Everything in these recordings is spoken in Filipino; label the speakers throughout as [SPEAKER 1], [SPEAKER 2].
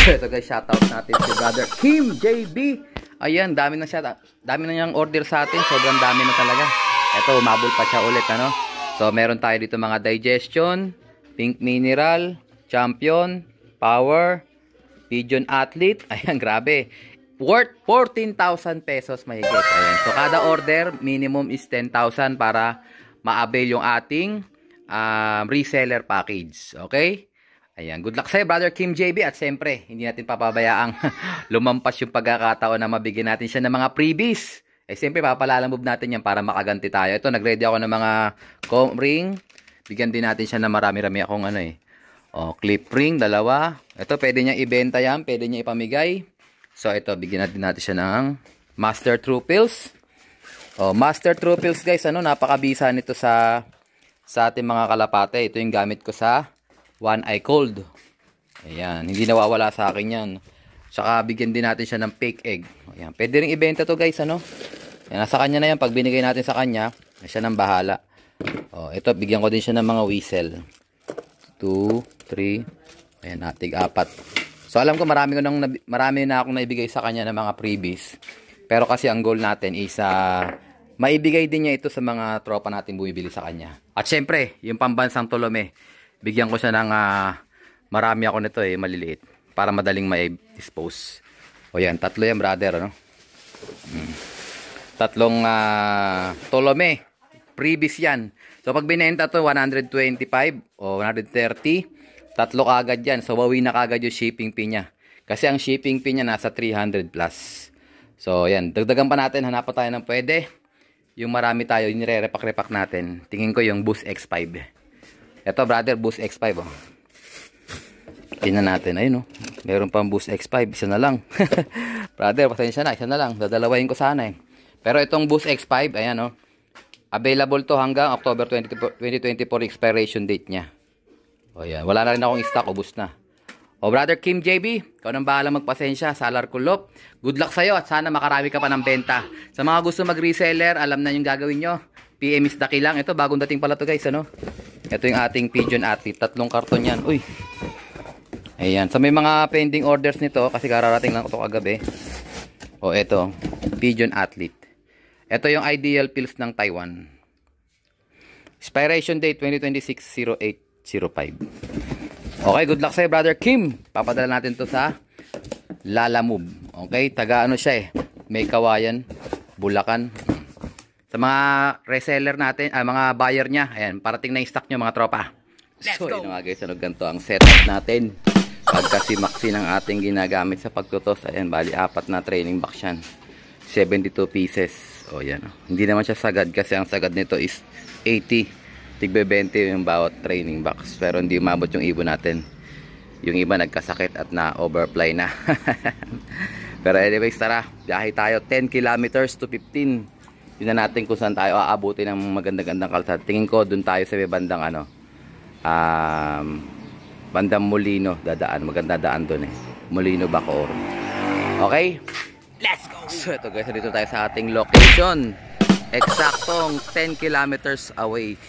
[SPEAKER 1] Ito guys, shoutout natin si Brother Kim JB. Ayan, dami na niyang order sa atin. Sobrang dami na talaga. Ito, umabol pa siya ulit, ano. So, meron tayo dito mga digestion, pink mineral, champion, power, pigeon athlete. Ayan, grabe. Worth 14,000 pesos mahigit. Ayan. So, kada order, minimum is 10,000 para ma-avail yung ating reseller package. Okay? Ayan, good luck sa'yo, Brother Kim JB. At siyempre, hindi natin papabayaang lumampas yung pagkakataon na mabigyan natin siya ng mga freebies. Eh, siyempre, papalalamove natin yan para makaganti tayo. Ito, nag-ready ako ng mga comb ring. Bigyan din natin siya ng marami-rami akong clip ring, dalawa. Ito, pwede niya ibenta yan. Pwede niya ipamigay. So, ito, bigyan natin siya ng Master True Pills. Master True Pills, guys. Napakabisa nito sa ating mga kalapate. Ito yung gamit ko sa One Eye Cold. Ayan, hindi nawawala sa akin yan. Saka bigyan din natin siya ng fake egg. Ayan, pwede rin ibenta to guys, Ayan, nasa kanya na yan. Pag binigay natin sa kanya, siya nang bahala. Ito, bigyan ko din siya ng mga whistle. 2, 3, ayan, natig 4. So, alam ko marami na akong naibigay sa kanya ng mga freebies. Pero kasi ang goal natin is maibigay din niya ito sa mga tropa natin bumibili sa kanya. At syempre, yung pambansang Tolome, bigyan ko siya ng marami ako nito maliliit para madaling ma-dispose. Yan, tatlo yan, brother, tatlong Tolome freebies yan. So pag binenta to 125 o 130, tatlo kagad yan. So bawi na kagad yung shipping fee niya. Kasi ang shipping fee niya nasa 300 plus. So yan, dagdagan pa natin, hanapan tayo ng pwede. Yung marami tayo, yung nire-repack-repack natin. Tingin ko yung Boost X5. Ito, brother, Boost X5. Tingnan natin. Ayun, meron pang Boost X5. Isa na lang. Brother, pasensya na. Isa na lang. Dadalawahin ko sana Pero itong Boost X5, ayan, available to hanggang October 2024 expiration date niya. Ayan. Wala na rin akong stock. Ubus na. Brother Kim JB, ikaw nang bahala magpasensya. Salar Kulop. Good luck sa'yo at sana makarami ka pa ng benta. Sa mga gusto mag-reseller, alam na yung gagawin nyo. PM is daki lang. Ito, bagong dating pala to guys, Ito yung ating pigeon athlete. 3 karton yan. Uy. Ayan. So may mga pending orders nito kasi kararating lang ito kagabi. Ito. Pigeon athlete. Ito yung ideal pills ng Taiwan. Expiration date 2026-08-05. Okay, good luck sa'yo, Brother Kim. Papadala natin to sa Lalamove. Okay, taga siya May Kawayan, Bulacan. Sa mga reseller natin, mga buyer niya, ayan, parating na yung stock nyo mga tropa. Let's go! Yun mga guys, ganito ang setup natin. Pagkasimaksi ng ating ginagamit sa pagtutos, ayan, bali 4 na training box yan. 72 pieces. Yan. Hindi naman siya sagad kasi ang sagad nito is 80. Tigbe 20 yung bawat training box. Pero hindi umabot yung ibon natin. Yung iba nagkasakit at na-overfly na. Pero anyways, tara. Biyahe tayo 10 kilometers to 15. Tingnan natin kung saan tayo aabutin ng magandang-gandang kalsada. Tingin ko dun tayo sa bandang bandang Molino dadaan. Maganda daan dun Molino Bacoor. Okay? Let's go! So ito guys, dito tayo sa ating location. Eksaktong 10 kilometers away.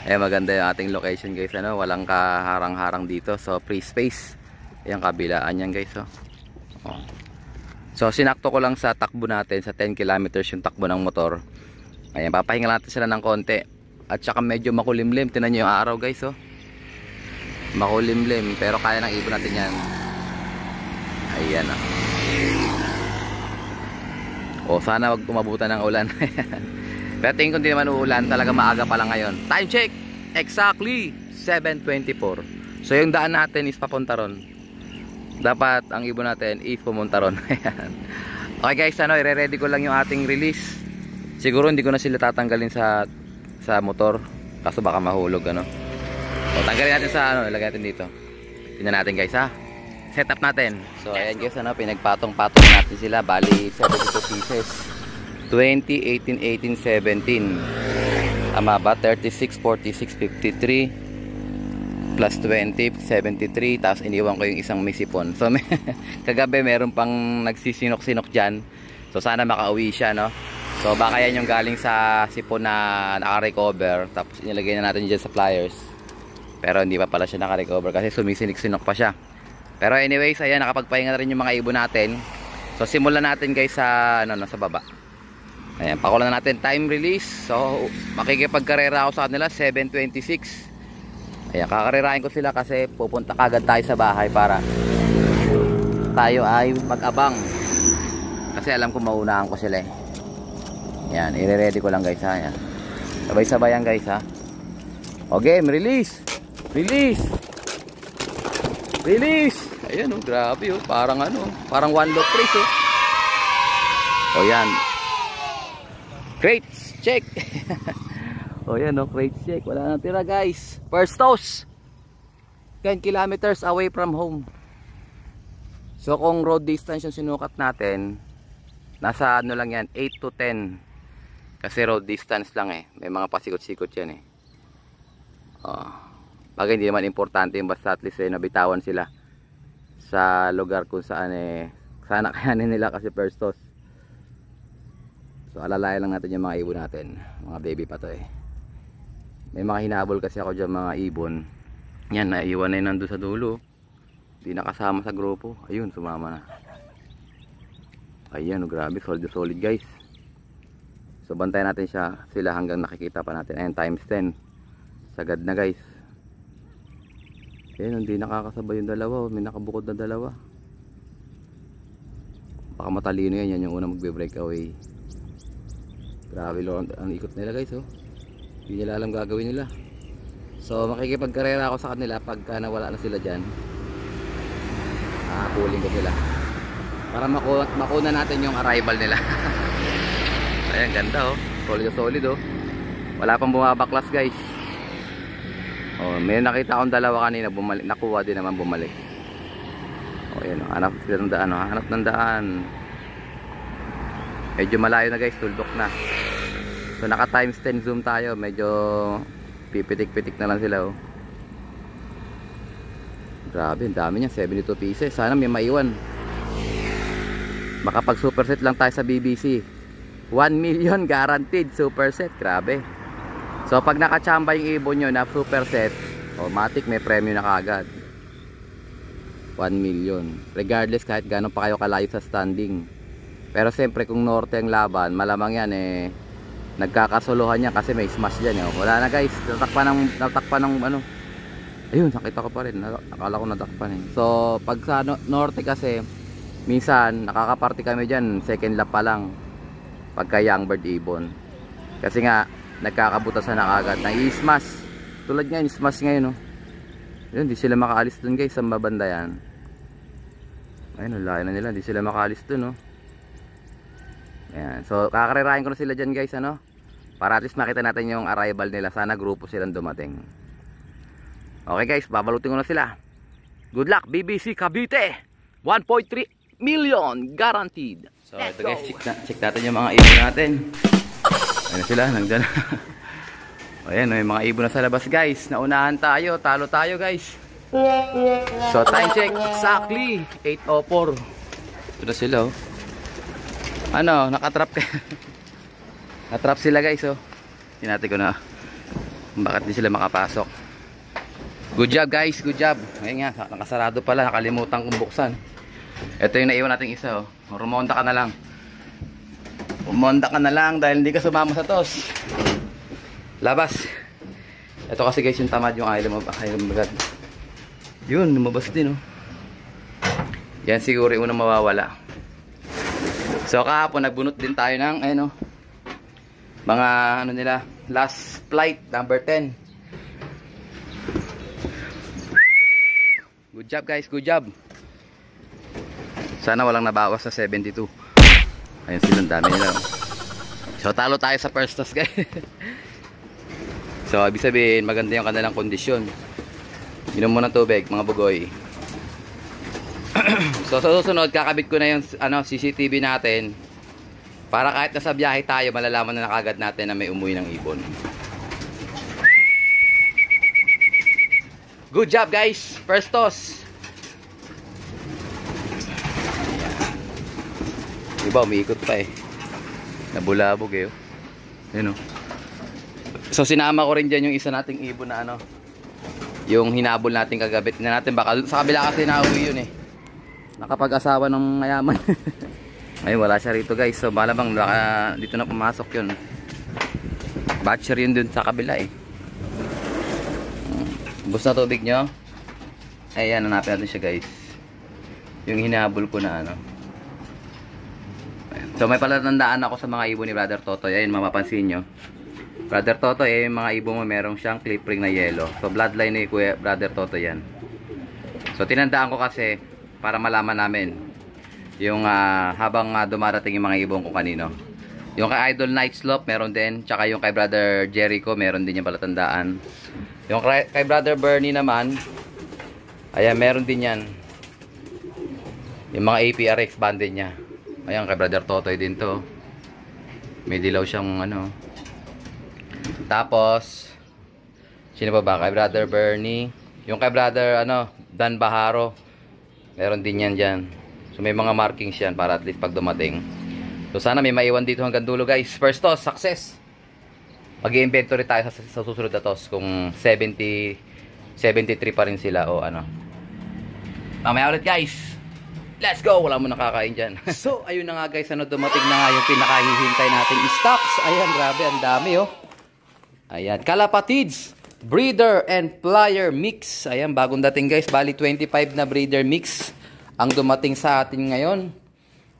[SPEAKER 1] Ayan, maganda yung ating location guys. Walang kaharang-harang dito. So free space. Ayan, kabilaan yan guys. So sinakto ko lang sa takbo natin. Sa 10 kilometers yung takbo ng motor. Ayan, papahinga natin sila ng konti. At saka medyo makulimlim. Tingnan nyo yung araw guys. Makulimlim. Pero kaya ng ibon natin yan. Ayan sana wag umabutan ng ulan. Pero tingin ko hindi naman uulan. Talaga maaga pa lang ngayon. Time check. Exactly 7:24. So yung daan natin is papunta ron. Dapat ang ibon natin is pumunta ron. Okay guys, i-ready ko lang yung ating release. Siguro hindi ko na sila tatanggalin sa motor. Kaso baka mahulog So tanggalin natin sa ilagay natin dito. Tingnan natin guys setup natin. So ayan guys, pinagpatong-patong natin sila. Bali 72 pieces. 20, 18, 18, 17. Tama ba? 36, 46, 53 plus 20, 73. Tapos iniwan ko yung isang may sipon. So kagabi meron pang nagsisinok-sinok dyan. So sana makauwi siya So baka yan yung galing sa sipon na naka-recover. Tapos inilagay na natin dyan sa pliers. Pero hindi pa pala siya naka-recover kasi sumisinik-sinok pa siya. Pero anyways, ayan, nakapagpahinga na rin yung mga ibon natin. So simulan natin guys sa sa baba. Ayan, pakulan na natin time release. So makikipagkarera ako sa kanila 7:26. Ayan, kakarerahin ko sila kasi pupunta kagad tayo sa bahay para tayo ay mag-abang. Kasi alam ko maunahan ko sila eh. Ayan, i-ready ko lang guys ha. Ayan. Sabay-sabay yan guys ha. Okay, release. Release. Release. Ayan oh, grabe oh, parang parang one lock race oh. Oh yan. Crates check. Oh yan oh, crates check. Wala nang tira guys. First toss. 10 kilometers away from home. So kung road distance yung sinukat natin, nasa lang yan, 8 to 10. Kasi road distance lang eh. May mga pasikot-sikot yan eh. Oh. Bagay hindi naman importante yung basta at least nabitawan sila sa lugar kung saan sana kayanin nila kasi first toss. So alalayan lang natin yung mga ibon natin. Mga baby pa to eh. May mga hinabol kasi ako dyan mga ibon. Yan, naiwan na yun nandun sa dulo. Hindi nakasama sa grupo. Ayun, sumama na. Ayan, grabe, solid guys. So bantayan natin sila hanggang nakikita pa natin. Ayan, times 10. Sagad na guys. Ayan, hindi nakakasabay yung dalawa. May nakabukod na dalawa. Baka matalino yan. Yan yung unang magbe-breakaway. Grabe Lord, ang ikot nila guys oh. Hindi nila alam gagawin nila. So makikipagkarera ako sa kanila pagka nawala na sila dyan. Pulling ko sila para makuna natin yung arrival nila. Ayan, ganda oh. Solid oh. Wala pang bumabaklas guys. Oh, may nakita akong dalawa kanina bumalik, nakuha din naman bumalik. Oh, ayan oh, hanap ng daan oh. Hanap ng daan. Medyo malayo na guys, tuldok na. So naka times 10 zoom tayo, medyo pipitik-pitik na lang sila oh. Grabe, ang dami niya, 72 pieces. Sana may maiwan. Makapag superset lang tayo sa BBC. 1 million guaranteed superset. Grabe. So pag nakachamba yung ibon nyo na superset, automatic may premyo na kagad. 1 million. Regardless kahit gano'n pa kayo kalayo sa standing. Pero siyempre kung norte ang laban, malamang yan nagkakasuluhan yan kasi may smash dyan Wala na guys, natakpan ng ayun, nakita ko pa rin. Akala ko natakpan eh. So pag sa norte kasi minsan nakakaparty kami dyan second lap pa lang pagka young bird ibon. Kasi nga nagkakabutasan na agad, nai-smash. Tulad nga yung smash ngayon Yun, di sila makaalis dun guys sa mabanda yan. Ayun, layo na nila, di sila makaalis dun Ayan. So kakarerahin ko na sila dyan guys para at least makita natin yung arrival nila. Sana grupo silang dumating. Okay guys, babalutin ko na sila. Good luck BBC Cavite. 1.3 million guaranteed. So ito guys, check natin yung mga ibon natin. Ayun sila, nandyan. Ayan, may mga ibon na sa labas guys. Naunahan tayo, talo tayo guys. So time check, exactly 8:04. Ito na sila nakatrap natrap sila guys Hinati ko na bakit di sila makapasok. Good job guys, good job. Ayun nga, nakasarado pala, nakalimutan kong buksan. Ito yung naiwan nating isa Rumonda ka na lang. Rumonda ka na lang dahil hindi ka sumama sa toss. Labas. Ito kasi guys yung tamad yung ayaw lumabas. Yun, lumabas din Yan siguro yung unang mawawala. So kahapon nagbunot din tayo ng mga nila, last flight number 10. Good job guys, good job. Sana walang nabawas sa 72. Ayun silang dami nila So talo tayo sa first toss guys. So ibig sabihin maganda yung kanilang kondisyon. Inom mo ng tubig mga bugoy. So sa susunod kakabit ko na yung CCTV natin para kahit nasa biyahe tayo malalaman na kagad natin na may umuwi ng ibon. Good job guys, first toss. Diba umiikot pa nabulabog Yun So sinama ko rin dyan yung isa nating ibon na Yung hinabol natin kagabi. Tingnan natin baka sa kabila kasi nauwi yun eh. Nakapag-asawa ng mayaman. Ay wala siya rito guys. So balabang dito na pumasok yun. Batcher yun dun sa kabila eh. Bus na tubig nyo. Ayan, hanapin natin siya guys. Yung hinabol ko na ano. So may palatandaan ako sa mga ibon ni Brother Totoy. Ayun, mapapansin nyo. Brother Totoy, mga ibon mo merong siyang clip ring na yellow. So bloodline ni Kuya Brother Totoy yan. So tinandaan ko kasi para malaman namin yung habang dumarating yung mga ibon ko kanino. Yung kay Idol Night Slope meron din. Tsaka yung kay Brother Jericho meron din yung palatandaan. Yung kay Brother Bernie naman, ayan, meron din yan. Yung mga APRX banded niya. Ayan, kay Brother Totoy din to. May dilaw siyang ano. Tapos, sino ba? Kay Brother Bernie. Yung kay Brother Dan Baharo. Meron din yan dyan. So may mga markings yan para at least pag dumating. So sana may maiwan dito hanggang dulo guys. First toss, success. Mag-i-inventory tayo sa susunod na toss kung 73 pa rin sila o ano. Mamaya ulit guys. Let's go! Wala mo nakakain dyan. So, ayun na nga guys. Dumating na nga yung pinakahihintay natin stocks. Ayan, grabe. Ang dami oh. Ayan. Kalapatids. Breeder and Flyer Mix. Ayan, bagong dating guys. Bali, 25 na breeder mix ang dumating sa atin ngayon.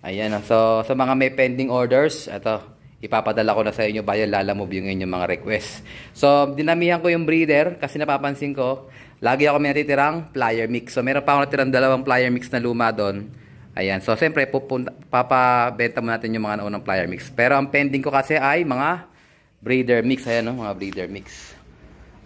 [SPEAKER 1] Ayan. So, sa mga may pending orders, ito, ipapadala ko na sa inyo via Lalamove yung inyong mga request. So, dinamihan ko yung breeder kasi napapansin ko, lagi ako may natitirang flyer mix. So, meron pa ako natirang dalawang flyer mix na luma doon. Ayan. So, siyempre, papabenta mo natin yung mga naunang flyer mix. Pero, ang pending ko kasi ay mga breeder mix. Ayan, no? Mga breeder mix.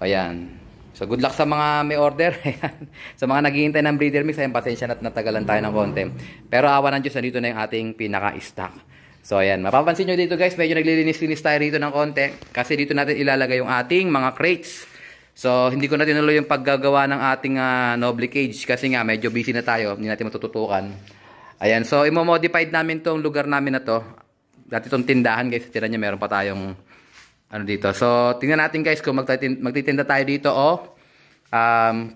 [SPEAKER 1] Ayan. So, good luck sa mga may order. Ayan. Sa mga naghihintay ng breeder mix, ayan, pasensya na't natagalan tayo ng konti. Pero, awa ng Diyos, nandito na yung ating pinaka-stock. So, ayan. Mapapansin nyo dito, guys, medyo naglilinis-linis tayo rito ng konti. Kasi dito natin ilalagay yung ating mga crates. So, hindi ko na tinuloy yung paggagawa ng ating noble cage kasi nga medyo busy na tayo, hindi natin matututukan. Ayan, so imo-modified namin tong lugar namin na to. Dati tong tindahan guys, tira niya meron pa tayong ano dito. So, tingnan natin guys kung magtitinda tayo dito o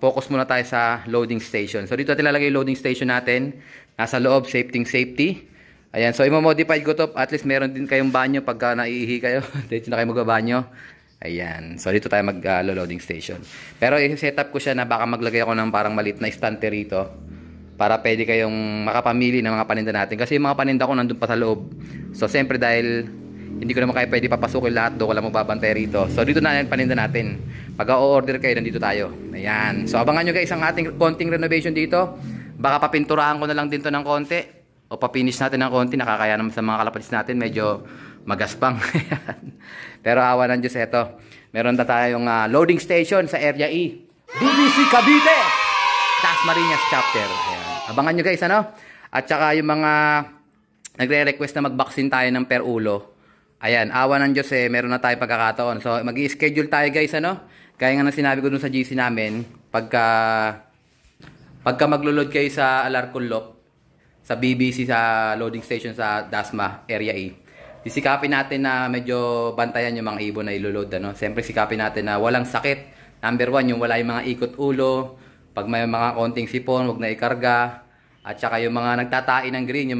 [SPEAKER 1] focus muna tayo sa loading station. So, dito natin lalagay yung loading station natin. Nasa loob, safety. Ayan, so imo-modified ko to. At least meron din kayong banyo pagka naiihi kayo. Dito na kayo magbabanyo. Ayan. So, dito tayo mag-loading station. Pero, i-set up ko siya na baka maglagay ako ng parang maliit na estante rito para pwede kayong makapamili ng mga paninda natin. Kasi yung mga paninda ko nandun pa sa loob. So, siyempre dahil hindi ko naman kayo pwede papasukin lahat doon, wala mo babantay rito. So, dito na yung paninda natin. Pag o-order kayo, nandito tayo. Ayan. So, abangan nyo guys ang ating konting renovation dito. Baka papinturahan ko na lang dito ng konti. O papinish natin ng konti. Nakakaya naman sa mga kalapatis natin. Medyo magaspang. Pero awa ng Diyos, eto. Meron na tayong loading station sa Area E. BBC Cavite! Dasmariñas Chapter. Ayan. Abangan nyo guys, ano? At saka yung mga nagre-request na mag-vaccine tayo ng per ulo. Ayan, awa ng Diyos meron na tayong pagkakataon. So, mag-i-schedule tayo guys, ano? Kaya nga na sinabi ko dun sa GC namin, pagka maglo-load kayo sa Alarcolop, sa BBC, sa loading station sa Dasma, Area E. Sisikapin natin na medyo bantayan yung mga ibon na iloload. Ano? Siyempre sikapin natin na walang sakit. Number 1, yung wala yung mga ikot ulo. Pag may mga konting sipon, huwag na ikarga. At saka yung mga nagtatain ng green,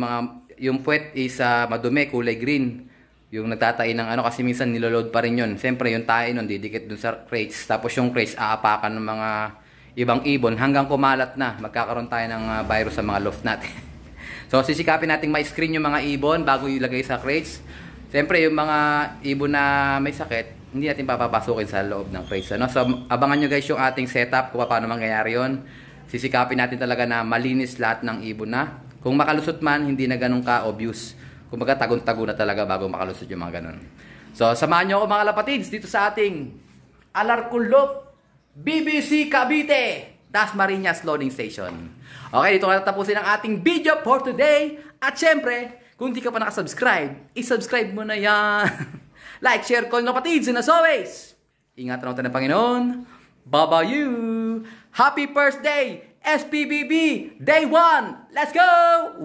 [SPEAKER 1] yung puwet is madumi, kulay green. Yung nagtatain ng ano, kasi minsan niloload pa rin yun. Siyempre yung tae nun, didikit dun sa crates. Tapos yung crates, aapakan ng mga ibang ibon hanggang kumalat na. Magkakaroon tayo ng virus sa mga loft natin. So, sisikapin natin ma-screen yung mga ibon bago ilagay sa crates. Siyempre, yung mga ibon na may sakit, hindi natin papapasukin sa loob ng crates. Ano? So, abangan nyo guys yung ating setup kung paano mangyayari yun. Sisikapin natin talaga na malinis lahat ng ibon na. Kung makalusot man, hindi na ganun ka-obvious. Kung baga, tagon-tago na talaga bago makalusot yung mga ganun. So, samahan nyo ako mga lapatids dito sa ating Alarcolop, BBC Cavite, Dasmariñas Loading Station. Okay, dito na tapusin ang ating video for today. At syempre, kung di ka pa nakasubscribe, isubscribe mo na yan. Like, share, call, lapatids, and as always, ingatan natin ng Panginoon. Bye-bye you. Happy first day, SPBB, Day 1. Let's go!